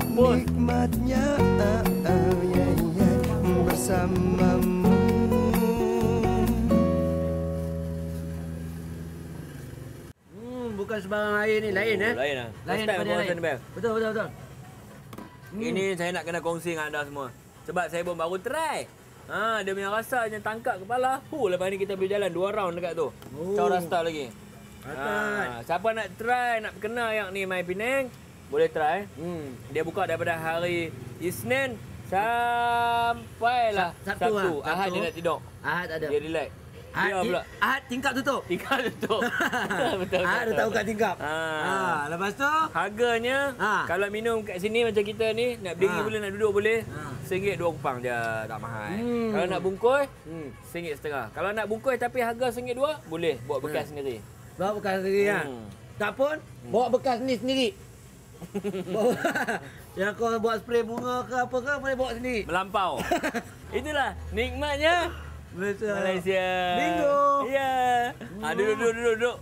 nikmatnya bersamamu. Bukan sebarang air ni, lain Lain lah. Lain daripada yang lain. Betul. Ini saya nak kena kongsi dengan anda semua. Sebab saya pun baru try. Dia punya rasa macam tangkap kepala. Lepas ni kita boleh jalan 2 round dekat tu. Chow rasta lagi. Siapa nak try, nak kenal yang ni My Penang, boleh try. Dia buka daripada hari Isnin sampailah Sabtu. Ahad dia nak tidur. Ahad ada. Dia relax. Dia pula. Ahad tingkap tutup. Tingkap tutup. Betul. Ahad dah tahu kat tingkap. Lepas tu harganya kalau minum kat sini macam kita ni, nak berdiri boleh, nak duduk boleh. RM1 2 kupang je, tak mahal. Kalau nak bungkus, RM1.5. Kalau nak bungkus tapi harga RM1 2, boleh bawa bekas sendiri. Bawa bekas sendiri tak pun bawa bekas ni sendiri. Yang kau buat spray bunga ke apa ke, boleh bawa sendiri. Melampau. Itulah nikmatnya Malaysia. Malaysia. Bingo. Ya. Duduk.